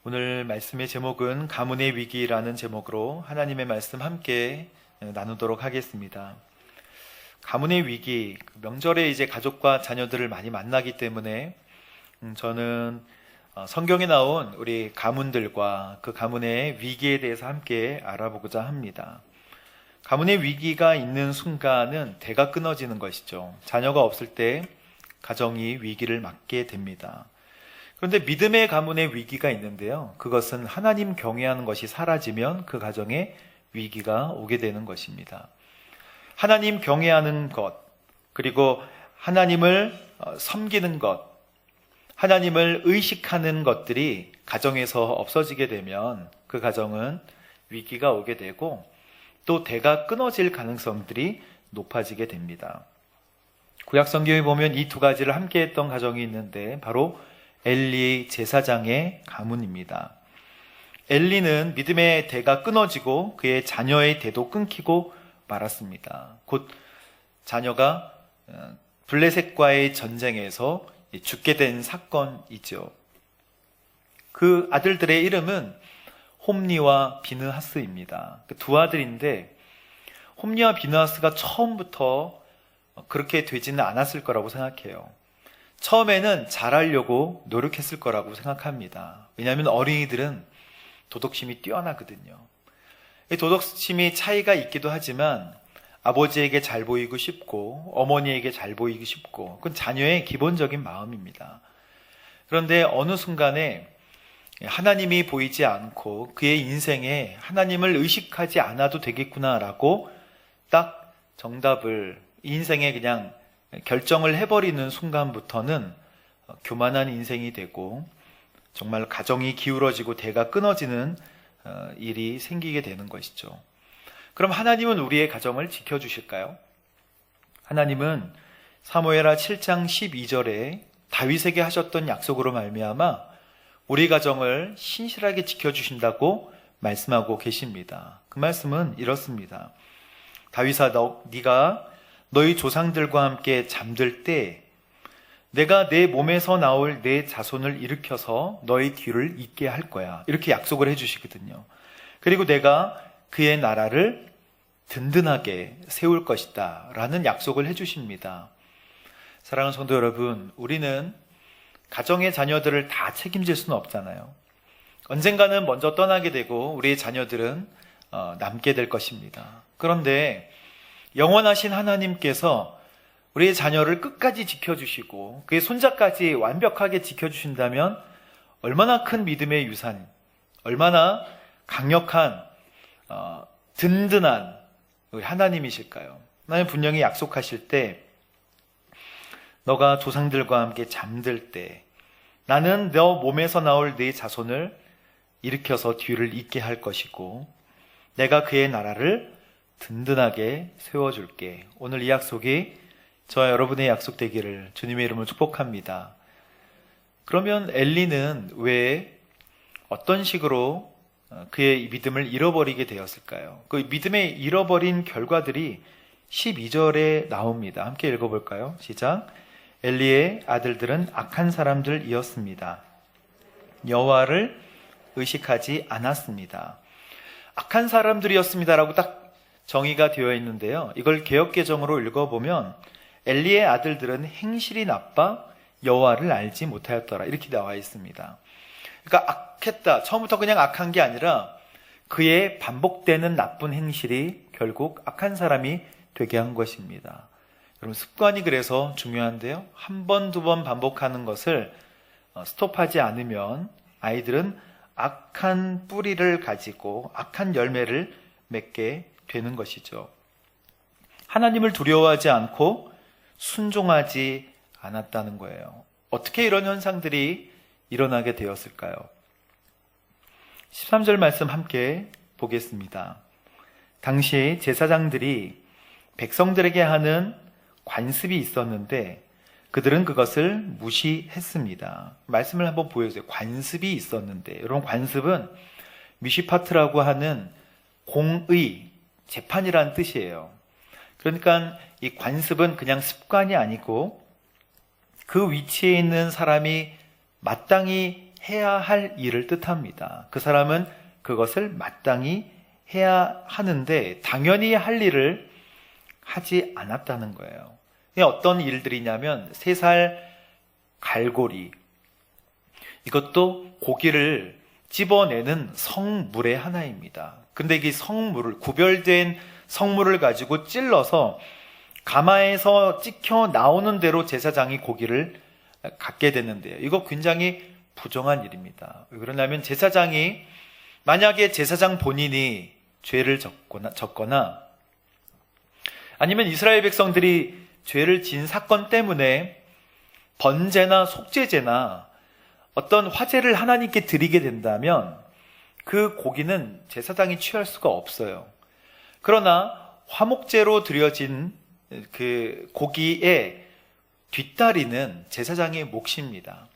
오늘 말씀의 제목은 가문의 위기라는 제목으로 하나님의 말씀 함께 나누도록 하겠습니다. 가문의 위기, 명절에 이제 가족과 자녀들을 많이 만나기 때문에 저는 성경에 나온 우리 가문들과 그 가문의 위기에 대해서 함께 알아보고자 합니다. 가문의 위기가 있는 순간은 대가 끊어지는 것이죠. 자녀가 없을 때 가정이 위기를 맞게 됩니다. 그런데 믿음의 가문의 위기가 있는데요. 그것은 하나님 경외하는 것이 사라지면 그 가정에 위기가 오게 되는 것입니다. 하나님 경외하는 것, 그리고 하나님을 섬기는 것, 하나님을 의식하는 것들이 가정에서 없어지게 되면 그 가정은 위기가 오게 되고 또 대가 끊어질 가능성들이 높아지게 됩니다. 구약 성경에 보면 이 두 가지를 함께 했던 가정이 있는데 바로 엘리 제사장의 가문입니다. 엘리는 믿음의 대가 끊어지고 그의 자녀의 대도 끊기고 말았습니다. 곧 자녀가 블레셋과의 전쟁에서 죽게 된 사건이죠. 그 아들들의 이름은 홈니와 비느하스입니다. 그 두 아들인데 홈니와 비느하스가 처음부터 그렇게 되지는 않았을 거라고 생각해요. 처음에는 잘하려고 노력했을 거라고 생각합니다. 왜냐하면 어린이들은 도덕심이 뛰어나거든요. 이 도덕심이 차이가 있기도 하지만 아버지에게 잘 보이고 싶고 어머니에게 잘 보이고 싶고 그건 자녀의 기본적인 마음입니다. 그런데 어느 순간에 하나님이 보이지 않고 그의 인생에 하나님을 의식하지 않아도 되겠구나라고 딱 정답을 인생에 그냥 결정을 해버리는 순간부터는 교만한 인생이 되고 정말 가정이 기울어지고 대가 끊어지는 일이 생기게 되는 것이죠. 그럼 하나님은 우리의 가정을 지켜주실까요? 하나님은 사무엘하 7장 12절에 다윗에게 하셨던 약속으로 말미암아 우리 가정을 신실하게 지켜주신다고 말씀하고 계십니다. 그 말씀은 이렇습니다. 다윗아, 네가 너희 조상들과 함께 잠들 때 내가 내 몸에서 나올 내 자손을 일으켜서 너희 뒤를 잇게 할 거야. 이렇게 약속을 해주시거든요. 그리고 내가 그의 나라를 든든하게 세울 것이다 라는 약속을 해주십니다. 사랑하는 성도 여러분, 우리는 가정의 자녀들을 다 책임질 수는 없잖아요. 언젠가는 먼저 떠나게 되고 우리의 자녀들은 남게 될 것입니다. 그런데 영원하신 하나님께서 우리의 자녀를 끝까지 지켜주시고 그의 손자까지 완벽하게 지켜주신다면 얼마나 큰 믿음의 유산, 얼마나 강력한 든든한 우리 하나님이실까요? 하나님 분명히 약속하실 때 너가 조상들과 함께 잠들 때 나는 너 몸에서 나올 네 자손을 일으켜서 뒤를 잇게 할 것이고 내가 그의 나라를 든든하게 세워줄게. 오늘 이 약속이 저와 여러분의 약속 되기를 주님의 이름으로 축복합니다. 그러면 엘리는 왜 어떤 식으로 그의 믿음을 잃어버리게 되었을까요? 그 믿음의 잃어버린 결과들이 12절에 나옵니다. 함께 읽어볼까요? 시작. 엘리의 아들들은 악한 사람들이었습니다. 여호와를 의식하지 않았습니다. 악한 사람들이었습니다라고 딱 정의가 되어 있는데요. 이걸 개역개정으로 읽어보면 엘리의 아들들은 행실이 나빠 여호와를 알지 못하였더라 이렇게 나와 있습니다. 그러니까 악했다. 처음부터 그냥 악한 게 아니라 그의 반복되는 나쁜 행실이 결국 악한 사람이 되게 한 것입니다. 여러분 습관이 그래서 중요한데요. 한 번, 두 번 반복하는 것을 스톱하지 않으면 아이들은 악한 뿌리를 가지고 악한 열매를 맺게 되는 것이죠. 하나님을 두려워하지 않고 순종하지 않았다는 거예요. 어떻게 이런 현상들이 일어나게 되었을까요? 13절 말씀 함께 보겠습니다. 당시 제사장들이 백성들에게 하는 관습이 있었는데 그들은 그것을 무시했습니다. 말씀을 한번 보여주세요. 관습이 있었는데 여러분 관습은 미시파트라고 하는 공의, 재판이라는 뜻이에요. 그러니까 이 관습은 그냥 습관이 아니고 그 위치에 있는 사람이 마땅히 해야 할 일을 뜻합니다. 그 사람은 그것을 마땅히 해야 하는데 당연히 할 일을 하지 않았다는 거예요. 어떤 일들이냐면 3살 갈고리, 이것도 고기를 찝어내는 성물의 하나입니다. 근데 이 성물을, 구별된 성물을 가지고 찔러서 가마에서 찍혀 나오는 대로 제사장이 고기를 갖게 되는데요. 이거 굉장히 부정한 일입니다. 왜 그러냐면 제사장이, 만약에 제사장 본인이 죄를 졌거나 아니면 이스라엘 백성들이 죄를 진 사건 때문에 번제나 속죄제나 어떤 화제를 하나님께 드리게 된다면 그 고기는 제사장이 취할 수가 없어요. 그러나 화목제로 드려진 그 고기의 뒷다리는 제사장의 몫입니다.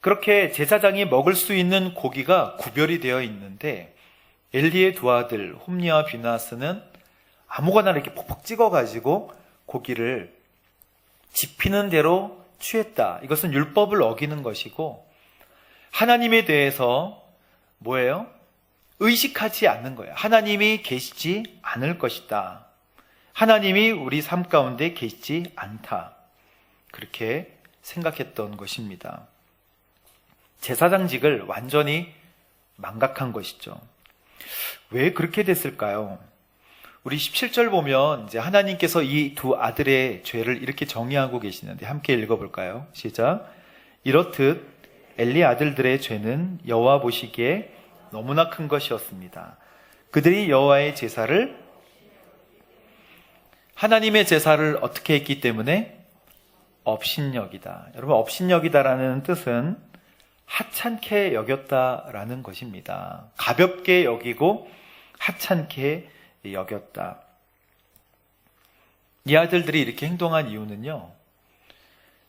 그렇게 제사장이 먹을 수 있는 고기가 구별이 되어 있는데 엘리의 두 아들 홈니와 비나스는 아무거나 이렇게 폭폭 찍어가지고 고기를 집히는 대로 취했다. 이것은 율법을 어기는 것이고 하나님에 대해서 뭐예요? 의식하지 않는 거예요. 하나님이 계시지 않을 것이다. 하나님이 우리 삶 가운데 계시지 않다. 그렇게 생각했던 것입니다. 제사장직을 완전히 망각한 것이죠. 왜 그렇게 됐을까요? 우리 17절 보면 이제 하나님께서 이 두 아들의 죄를 이렇게 정의하고 계시는데 함께 읽어볼까요? 시작. 이렇듯 엘리 아들들의 죄는 여호와 보시기에 너무나 큰 것이었습니다. 그들이 여호와의 제사를, 하나님의 제사를 어떻게 했기 때문에? 업신여기다. 여러분, 업신여기다라는 뜻은 하찮게 여겼다라는 것입니다. 가볍게 여기고 하찮게 여겼다. 이 아들들이 이렇게 행동한 이유는요,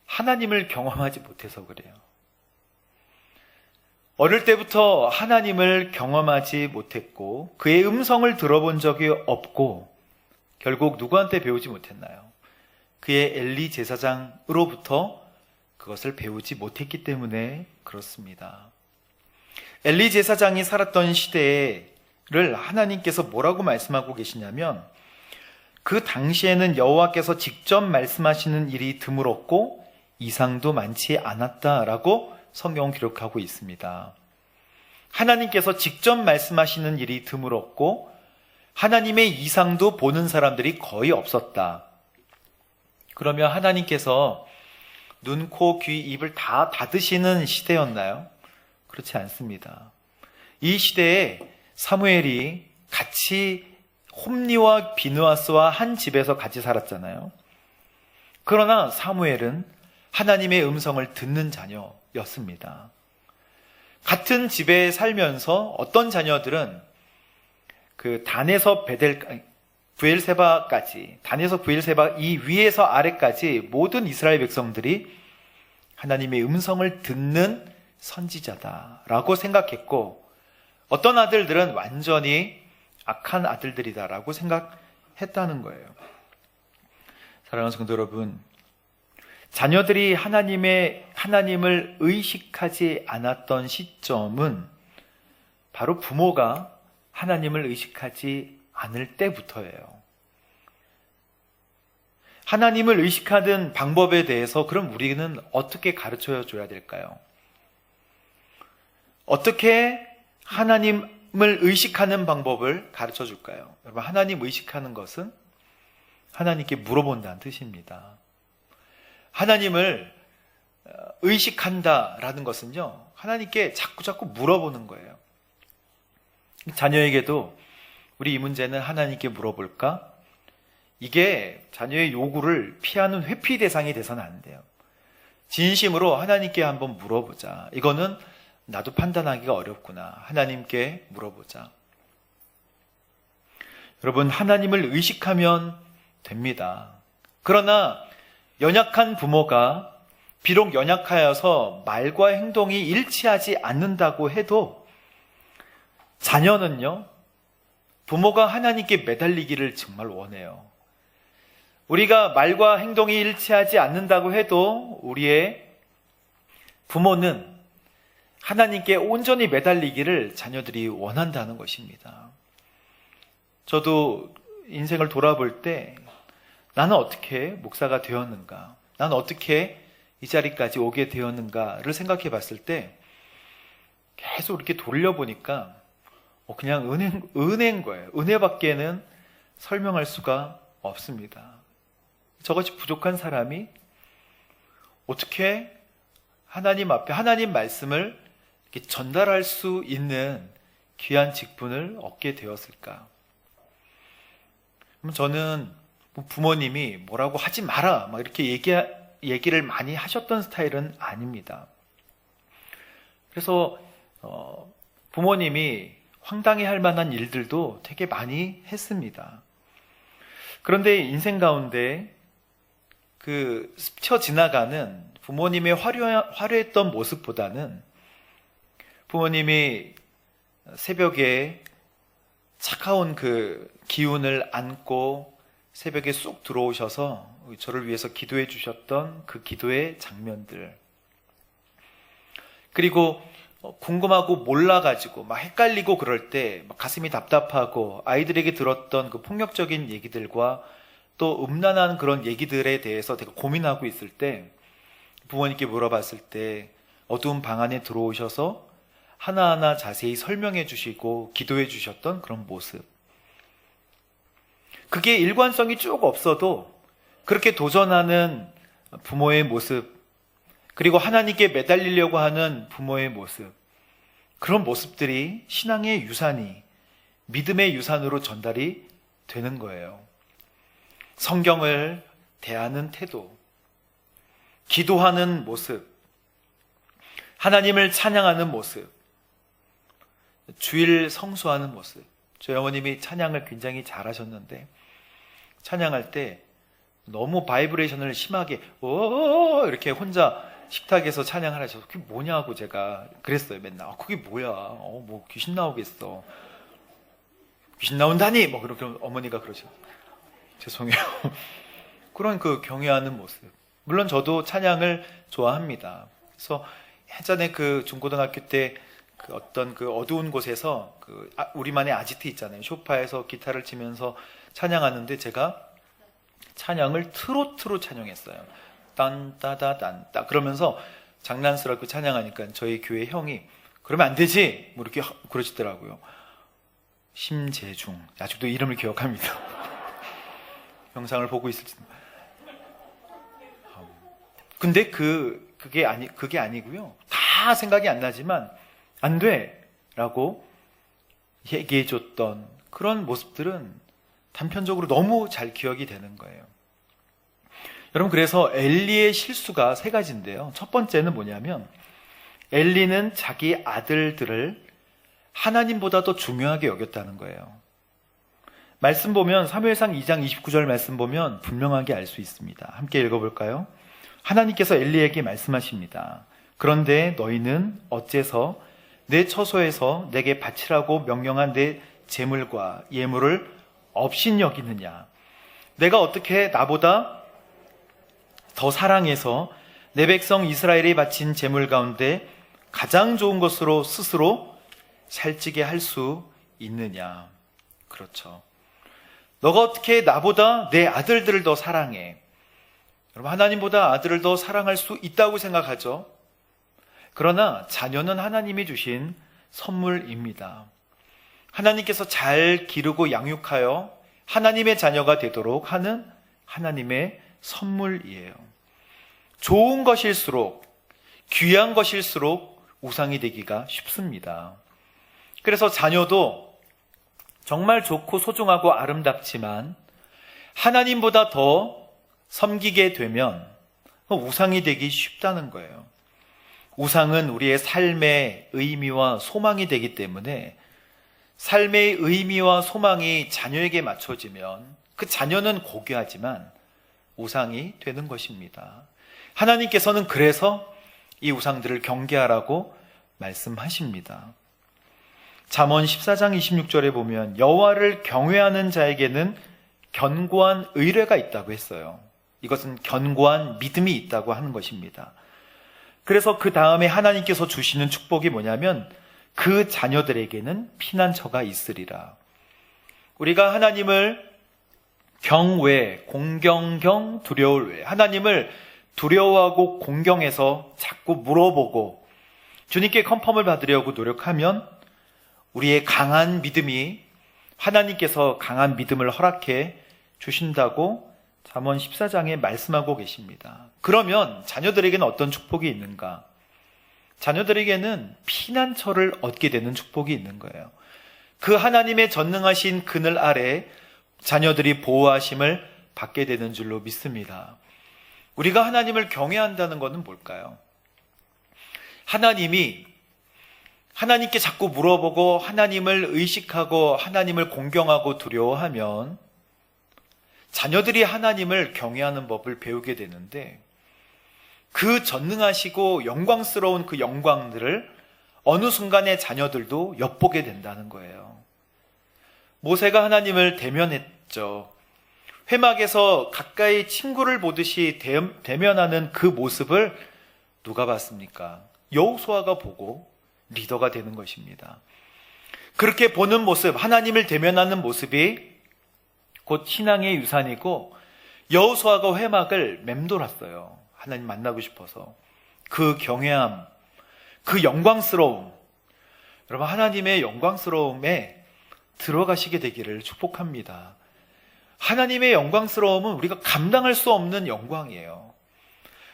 하나님을 경험하지 못해서 그래요. 어릴 때부터 하나님을 경험하지 못했고 그의 음성을 들어본 적이 없고 결국 누구한테 배우지 못했나요? 그의 엘리 제사장으로부터 그것을 배우지 못했기 때문에 그렇습니다. 엘리 제사장이 살았던 시대를 하나님께서 뭐라고 말씀하고 계시냐면 그 당시에는 여호와께서 직접 말씀하시는 일이 드물었고 이상도 많지 않았다라고 성경은 기록하고 있습니다. 하나님께서 직접 말씀하시는 일이 드물었고 하나님의 이상도 보는 사람들이 거의 없었다. 그러면 하나님께서 눈, 코, 귀, 입을 다 닫으시는 시대였나요? 그렇지 않습니다. 이 시대에 사무엘이 같이 홈니와 비느하스와 한 집에서 같이 살았잖아요. 그러나 사무엘은 하나님의 음성을 듣는 자녀였습니다. 같은 집에 살면서 어떤 자녀들은 그 단에서 부엘세바까지, 단에서 부엘세바 이 위에서 아래까지 모든 이스라엘 백성들이 하나님의 음성을 듣는 선지자다라고 생각했고 어떤 아들들은 완전히 악한 아들들이다라고 생각했다는 거예요. 사랑하는 성도 여러분, 자녀들이 하나님을 의식하지 않았던 시점은 바로 부모가 하나님을 의식하지 않을 때부터예요. 하나님을 의식하는 방법에 대해서 그럼 우리는 어떻게 가르쳐 줘야 될까요? 어떻게 하나님을 의식하는 방법을 가르쳐 줄까요? 여러분, 하나님 의식하는 것은 하나님께 물어본다는 뜻입니다. 하나님을 의식한다라는 것은요, 하나님께 자꾸 물어보는 거예요. 자녀에게도 우리 이 문제는 하나님께 물어볼까? 이게 자녀의 요구를 피하는 회피 대상이 돼서는 안 돼요. 진심으로 하나님께 한번 물어보자. 이거는 나도 판단하기가 어렵구나. 하나님께 물어보자. 여러분, 하나님을 의식하면 됩니다. 그러나 연약한 부모가 비록 연약하여서 말과 행동이 일치하지 않는다고 해도 자녀는요, 부모가 하나님께 매달리기를 정말 원해요. 우리가 말과 행동이 일치하지 않는다고 해도 우리의 부모는 하나님께 온전히 매달리기를 자녀들이 원한다는 것입니다. 저도 인생을 돌아볼 때 나는 어떻게 목사가 되었는가? 나는 어떻게 이 자리까지 오게 되었는가를 생각해 봤을 때 계속 이렇게 돌려보니까 그냥 은혜인 거예요. 은혜밖에는 설명할 수가 없습니다. 저것이 부족한 사람이 어떻게 하나님 앞에 하나님 말씀을 이렇게 전달할 수 있는 귀한 직분을 얻게 되었을까? 저는 부모님이 뭐라고 하지 마라 막 이렇게 얘기를 많이 하셨던 스타일은 아닙니다. 그래서 부모님이 황당해할 만한 일들도 되게 많이 했습니다. 그런데 인생 가운데 그 스쳐 지나가는 부모님의 화려했던 모습보다는 부모님이 새벽에 차가운 그 기운을 안고 새벽에 쑥 들어오셔서 저를 위해서 기도해 주셨던 그 기도의 장면들, 그리고 궁금하고 몰라가지고 막 헷갈리고 그럴 때 막 가슴이 답답하고 아이들에게 들었던 그 폭력적인 얘기들과 또 음란한 그런 얘기들에 대해서 되게 고민하고 있을 때 부모님께 물어봤을 때 어두운 방 안에 들어오셔서 하나하나 자세히 설명해 주시고 기도해 주셨던 그런 모습, 그게 일관성이 쭉 없어도 그렇게 도전하는 부모의 모습, 그리고 하나님께 매달리려고 하는 부모의 모습, 그런 모습들이 신앙의 유산이 믿음의 유산으로 전달이 되는 거예요. 성경을 대하는 태도, 기도하는 모습, 하나님을 찬양하는 모습, 주일 성수하는 모습. 저희 어머님이 찬양을 굉장히 잘하셨는데 찬양할 때 너무 바이브레이션을 심하게 이렇게 혼자 식탁에서 찬양을 하셔서 그게 뭐냐고 제가 그랬어요. 맨날 그게 뭐야, 뭐 귀신 나오겠어, 귀신 나온다니, 뭐 그렇게 어머니가 그러셔. 죄송해요. 그런 그 경외하는 모습. 물론 저도 찬양을 좋아합니다. 그래서 예전에 그 중고등학교 때 그 어떤 그 어두운 곳에서 우리만의 아지트 있잖아요. 소파에서 기타를 치면서 찬양하는데 제가 찬양을 트로트로 찬양했어요. 딴따다단따 그러면서 장난스럽게 찬양하니까 저희 교회 형이 그러면 안 되지 뭐 이렇게 그러시더라고요. 심재중, 아직도 이름을 기억합니다. 영상을 보고 있을지도. 근데 그게 아니고요. 다 생각이 안 나지만 안 돼 라고 얘기해줬던 그런 모습들은 단편적으로 너무 잘 기억이 되는 거예요. 여러분, 그래서 엘리의 실수가 세 가지인데요. 첫 번째는 뭐냐면 엘리는 자기 아들들을 하나님보다 더 중요하게 여겼다는 거예요. 말씀 보면 사무엘상 2장 29절 말씀 보면 분명하게 알 수 있습니다. 함께 읽어볼까요? 하나님께서 엘리에게 말씀하십니다. 그런데 너희는 어째서 내 처소에서 내게 바치라고 명령한 내 제물과 예물을 업신여기느냐? 내가 어떻게 나보다 더 사랑해서 내 백성 이스라엘이 바친 제물 가운데 가장 좋은 것으로 스스로 살찌게 할 수 있느냐? 그렇죠. 너가 어떻게 나보다 내 아들들을 더 사랑해? 여러분, 하나님보다 아들을 더 사랑할 수 있다고 생각하죠? 그러나 자녀는 하나님이 주신 선물입니다. 하나님께서 잘 기르고 양육하여 하나님의 자녀가 되도록 하는 하나님의 선물이에요. 좋은 것일수록, 귀한 것일수록 우상이 되기가 쉽습니다. 그래서 자녀도 정말 좋고 소중하고 아름답지만 하나님보다 더 섬기게 되면 우상이 되기 쉽다는 거예요. 우상은 우리의 삶의 의미와 소망이 되기 때문에 삶의 의미와 소망이 자녀에게 맞춰지면 그 자녀는 고귀하지만 우상이 되는 것입니다. 하나님께서는 그래서 이 우상들을 경계하라고 말씀하십니다. 잠언 14장 26절에 보면 여호와를 경외하는 자에게는 견고한 의뢰가 있다고 했어요. 이것은 견고한 믿음이 있다고 하는 것입니다. 그래서 그 다음에 하나님께서 주시는 축복이 뭐냐면 그 자녀들에게는 피난처가 있으리라. 우리가 하나님을 경외, 공경경, 두려울 외, 하나님을 두려워하고 공경해서 자꾸 물어보고 주님께 컨펌을 받으려고 노력하면 우리의 강한 믿음이 하나님께서 강한 믿음을 허락해 주신다고 잠언 14장에 말씀하고 계십니다. 그러면 자녀들에게는 어떤 축복이 있는가? 자녀들에게는 피난처를 얻게 되는 축복이 있는 거예요. 그 하나님의 전능하신 그늘 아래 자녀들이 보호하심을 받게 되는 줄로 믿습니다. 우리가 하나님을 경외한다는 것은 뭘까요? 하나님께 자꾸 물어보고 하나님을 의식하고 하나님을 공경하고 두려워하면 자녀들이 하나님을 경외하는 법을 배우게 되는데 그 전능하시고 영광스러운 그 영광들을 어느 순간에 자녀들도 엿보게 된다는 거예요. 모세가 하나님을 대면했죠. 회막에서 가까이 친구를 보듯이 대면하는 그 모습을 누가 봤습니까? 여호수아가 보고 리더가 되는 것입니다. 그렇게 보는 모습, 하나님을 대면하는 모습이 곧 신앙의 유산이고 여호수아가 회막을 맴돌았어요. 하나님 만나고 싶어서. 그 경외함, 그 영광스러움, 여러분 하나님의 영광스러움에 들어가시게 되기를 축복합니다. 하나님의 영광스러움은 우리가 감당할 수 없는 영광이에요.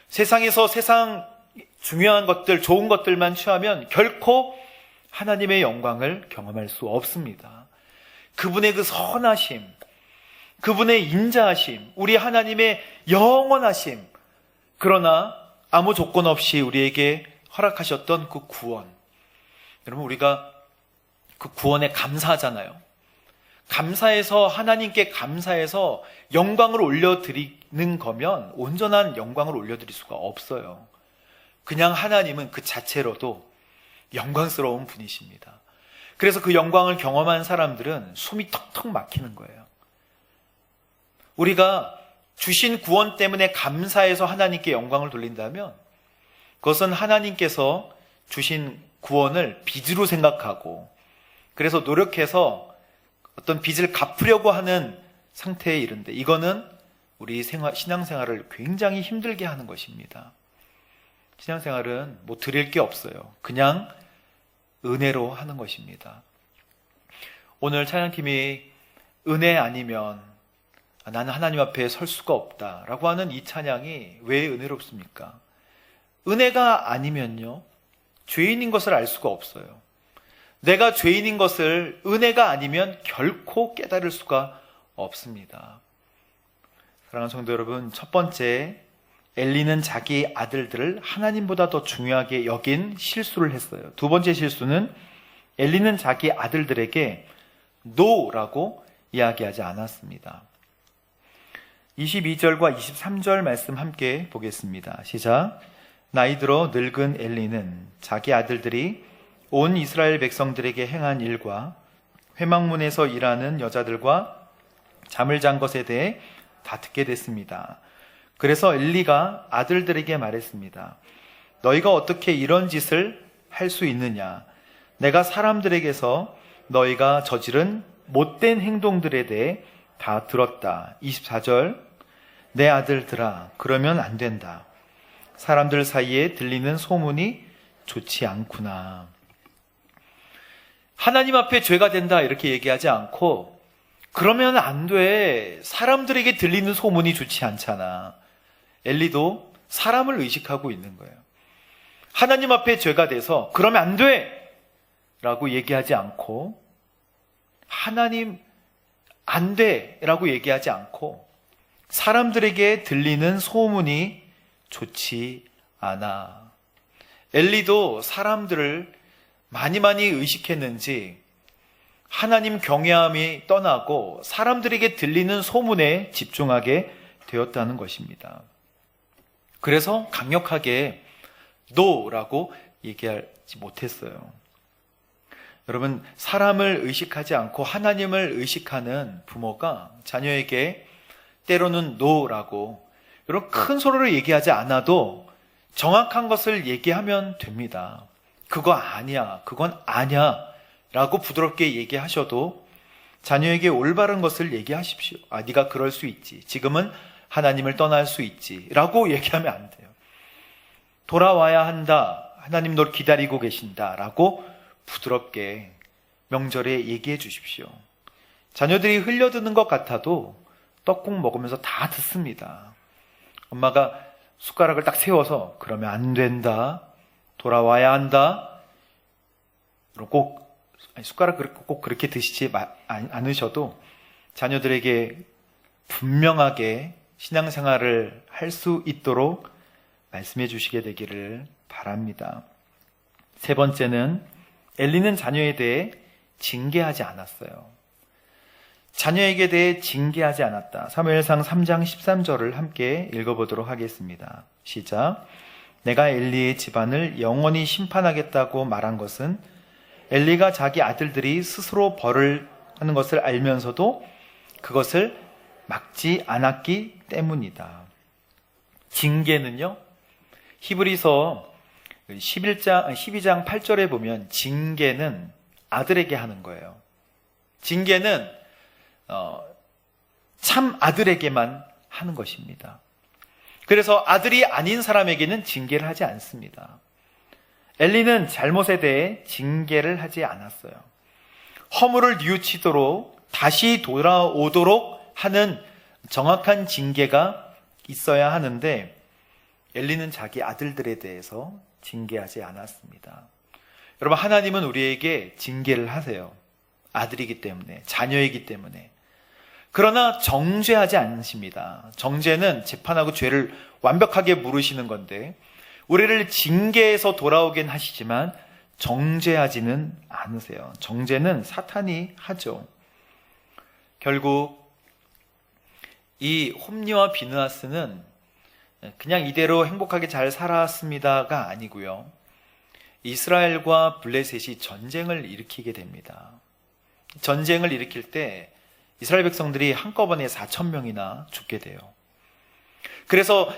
세상에서 세상 중요한 것들, 좋은 것들만 취하면 결코 하나님의 영광을 경험할 수 없습니다. 그분의 그 선하심, 그분의 인자하심, 우리 하나님의 영원하심, 그러나 아무 조건 없이 우리에게 허락하셨던 그 구원. 여러분 우리가 그 구원에 감사하잖아요. 감사해서 하나님께 감사해서 영광을 올려드리는 거면 온전한 영광을 올려드릴 수가 없어요. 그냥 하나님은 그 자체로도 영광스러운 분이십니다. 그래서 그 영광을 경험한 사람들은 숨이 턱턱 막히는 거예요. 우리가 주신 구원 때문에 감사해서 하나님께 영광을 돌린다면 그것은 하나님께서 주신 구원을 빚으로 생각하고 그래서 노력해서 어떤 빚을 갚으려고 하는 상태에 이른데 이거는 우리 신앙생활을 굉장히 힘들게 하는 것입니다. 신앙생활은 뭐 드릴 게 없어요. 그냥 은혜로 하는 것입니다. 오늘 찬양팀이 은혜 아니면 나는 하나님 앞에 설 수가 없다라고 하는 이 찬양이 왜 은혜롭습니까? 은혜가 아니면요, 죄인인 것을 알 수가 없어요. 내가 죄인인 것을 은혜가 아니면 결코 깨달을 수가 없습니다. 사랑하는 성도 여러분, 첫 번째, 엘리는 자기 아들들을 하나님보다 더 중요하게 여긴 실수를 했어요. 두 번째 실수는 엘리는 자기 아들들에게 노라고 이야기하지 않았습니다. 22절과 23절 말씀 함께 보겠습니다. 시작. 나이 들어 늙은 엘리는 자기 아들들이 온 이스라엘 백성들에게 행한 일과 회막문에서 일하는 여자들과 잠을 잔 것에 대해 다 듣게 됐습니다. 그래서 엘리가 아들들에게 말했습니다. 너희가 어떻게 이런 짓을 할 수 있느냐? 내가 사람들에게서 너희가 저지른 못된 행동들에 대해 다 들었다. 24절. 내 아들들아, 그러면 안 된다. 사람들 사이에 들리는 소문이 좋지 않구나. 하나님 앞에 죄가 된다 이렇게 얘기하지 않고 그러면 안 돼. 사람들에게 들리는 소문이 좋지 않잖아. 엘리도 사람을 의식하고 있는 거예요. 하나님 앞에 죄가 돼서 그러면 안 돼! 라고 얘기하지 않고 하나님 안 돼! 라고 얘기하지 않고 사람들에게 들리는 소문이 좋지 않아. 엘리도 사람들을 많이 의식했는지 하나님 경외함이 떠나고 사람들에게 들리는 소문에 집중하게 되었다는 것입니다. 그래서 강력하게 노라고 얘기하지 못했어요. 여러분, 사람을 의식하지 않고 하나님을 의식하는 부모가 자녀에게 때로는 노라고, 여러분 큰 소리로 얘기하지 않아도 정확한 것을 얘기하면 됩니다. 그거 아니야, 그건 아니야 라고 부드럽게 얘기하셔도 자녀에게 올바른 것을 얘기하십시오. 아, 네가 그럴 수 있지. 지금은 하나님을 떠날 수 있지 라고 얘기하면 안 돼요. 돌아와야 한다. 하나님 널 기다리고 계신다 라고 부드럽게 명절에 얘기해 주십시오. 자녀들이 흘려드는 것 같아도 떡국 먹으면서 다 듣습니다. 엄마가 숟가락을 딱 세워서 그러면 안 된다. 돌아와야 한다. 숟가락 꼭 그렇게 드시지 않으셔도 자녀들에게 분명하게 신앙생활을 할 수 있도록 말씀해 주시게 되기를 바랍니다. 세 번째는 엘리는 자녀에 대해 징계하지 않았어요. 자녀에게 대해 징계하지 않았다. 사무엘상 3장 13절을 함께 읽어보도록 하겠습니다. 시작. 내가 엘리의 집안을 영원히 심판하겠다고 말한 것은 엘리가 자기 아들들이 스스로 벌을 하는 것을 알면서도 그것을 막지 않았기 때문이다. 징계는요, 히브리서 12장 8절에 보면 징계는 아들에게 하는 거예요. 징계는 참 아들에게만 하는 것입니다. 그래서 아들이 아닌 사람에게는 징계를 하지 않습니다. 엘리는 잘못에 대해 징계를 하지 않았어요. 허물을 뉘우치도록 다시 돌아오도록 하는 정확한 징계가 있어야 하는데 엘리는 자기 아들들에 대해서 징계하지 않았습니다. 여러분, 하나님은 우리에게 징계를 하세요. 아들이기 때문에, 자녀이기 때문에. 그러나 정죄하지 않으십니다. 정죄는 재판하고 죄를 완벽하게 물으시는 건데 우리를 징계해서 돌아오긴 하시지만 정죄하지는 않으세요. 정죄는 사탄이 하죠. 결국 이 홈리와 비느하스는 그냥 이대로 행복하게 잘 살았습니다가 아니고요. 이스라엘과 블레셋이 전쟁을 일으키게 됩니다. 전쟁을 일으킬 때 이스라엘 백성들이 한꺼번에 4,000명이나 죽게 돼요. 그래서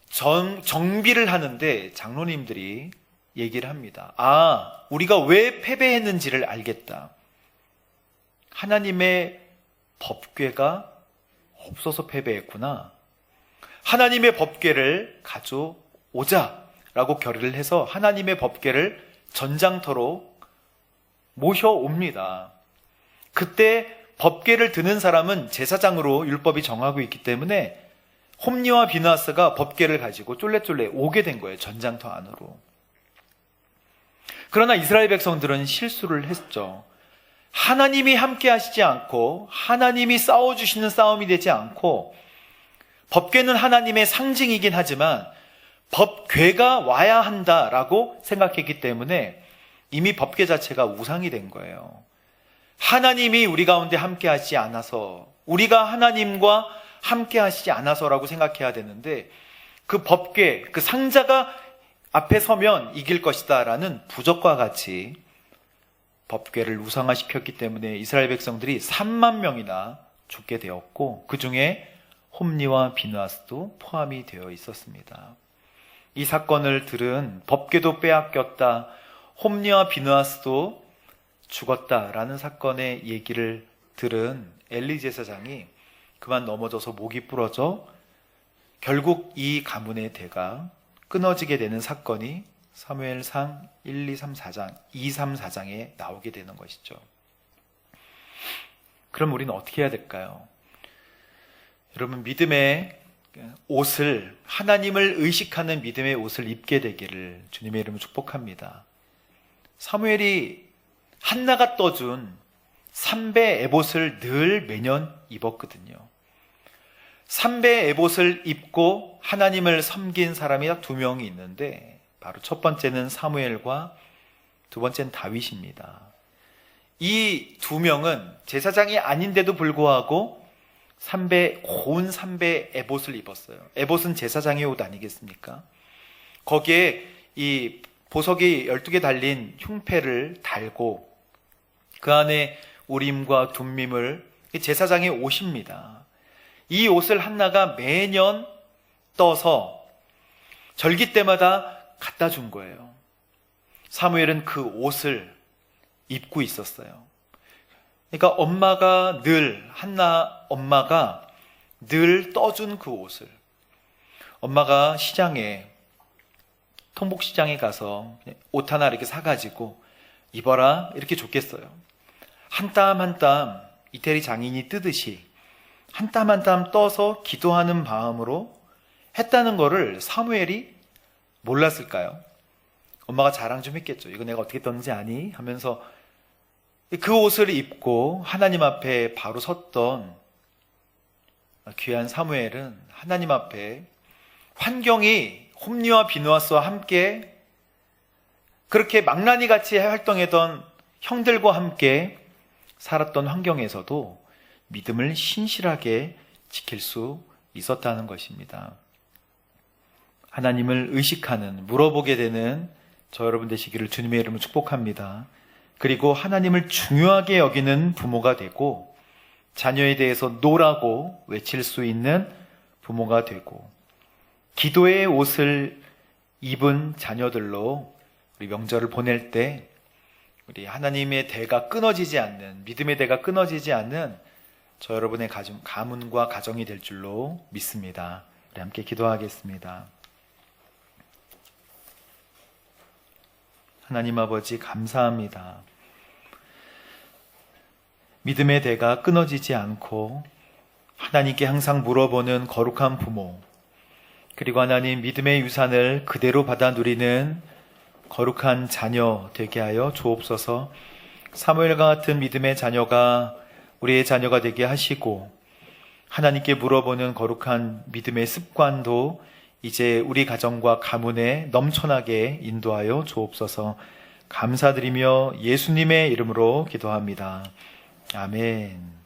정비를 하는데 장로님들이 얘기를 합니다. 아, 우리가 왜 패배했는지를 알겠다. 하나님의 법궤가 없어서 패배했구나. 하나님의 법궤를 가져오자라고 결의를 해서 하나님의 법궤를 전장터로 모셔옵니다. 그때 법궤를 드는 사람은 제사장으로 율법이 정하고 있기 때문에 홈리와 비느하스가 법궤를 가지고 쫄래쫄래 오게 된 거예요. 전장터 안으로. 그러나 이스라엘 백성들은 실수를 했죠. 하나님이 함께 하시지 않고 하나님이 싸워주시는 싸움이 되지 않고 법궤는 하나님의 상징이긴 하지만 법궤가 와야 한다라고 생각했기 때문에 이미 법궤 자체가 우상이 된 거예요. 하나님이 우리 가운데 함께 하시지 않아서, 우리가 하나님과 함께 하시지 않아서라고 생각해야 되는데 그 법궤, 그 상자가 앞에 서면 이길 것이다 라는 부적과 같이 법궤를 우상화시켰기 때문에 이스라엘 백성들이 3만 명이나 죽게 되었고 그 중에 홈리와 비느하스도 포함이 되어 있었습니다. 이 사건을 들은 법궤도 빼앗겼다, 홈리와 비느하스도 죽었다라는 사건의 얘기를 들은 엘리 제사장이 그만 넘어져서 목이 부러져 결국 이 가문의 대가 끊어지게 되는 사건이 사무엘상 1, 2, 3, 4장, 2, 3, 4장에 나오게 되는 것이죠. 그럼 우리는 어떻게 해야 될까요? 여러분, 믿음의 옷을, 하나님을 의식하는 믿음의 옷을 입게 되기를 주님의 이름으로 축복합니다. 사무엘이 한나가 떠준 3배 에봇을 늘 매년 입었거든요. 3배 에봇을 입고 하나님을 섬긴 사람이 딱 2명이 있는데 바로 첫 번째는 사무엘과 두 번째는 다윗입니다. 이 2명은 제사장이 아닌데도 불구하고 고운 3배 에봇을 입었어요. 에봇은 제사장의 옷 아니겠습니까? 거기에 이 보석이 12개 달린 흉패를 달고 그 안에 우림과 둠밈을, 제사장의 옷입니다. 이 옷을 한나가 매년 떠서 절기 때마다 갖다 준 거예요. 사무엘은 그 옷을 입고 있었어요. 그러니까 한나 엄마가 늘 떠준 그 옷을, 엄마가 통복시장에 가서 옷 하나 이렇게 사가지고 입어라 이렇게 줬겠어요. 한 땀 한 땀 이태리 장인이 뜨듯이 한 땀 한 땀 떠서 기도하는 마음으로 했다는 거를 사무엘이 몰랐을까요? 엄마가 자랑 좀 했겠죠. 이거 내가 어떻게 떴는지 아니? 하면서 그 옷을 입고 하나님 앞에 바로 섰던 귀한 사무엘은 하나님 앞에 환경이 홈리와 비누아스와 함께 그렇게 망나니 같이 활동했던 형들과 함께 살았던 환경에서도 믿음을 신실하게 지킬 수 있었다는 것입니다. 하나님을 의식하는, 물어보게 되는 저 여러분 되시기를 주님의 이름으로 축복합니다. 그리고 하나님을 중요하게 여기는 부모가 되고, 자녀에 대해서 노라고 외칠 수 있는 부모가 되고, 기도의 옷을 입은 자녀들로 우리 명절을 보낼 때 우리 하나님의 대가 끊어지지 않는, 믿음의 대가 끊어지지 않는 저 여러분의 가문과 가정이 될 줄로 믿습니다. 우리 함께 기도하겠습니다. 하나님 아버지 감사합니다. 믿음의 대가 끊어지지 않고 하나님께 항상 물어보는 거룩한 부모, 그리고 하나님 믿음의 유산을 그대로 받아 누리는 거룩한 자녀 되게 하여 주옵소서. 사무엘과 같은 믿음의 자녀가 우리의 자녀가 되게 하시고, 하나님께 물어보는 거룩한 믿음의 습관도 이제 우리 가정과 가문에 넘쳐나게 인도하여 주옵소서. 감사드리며 예수님의 이름으로 기도합니다. 아멘.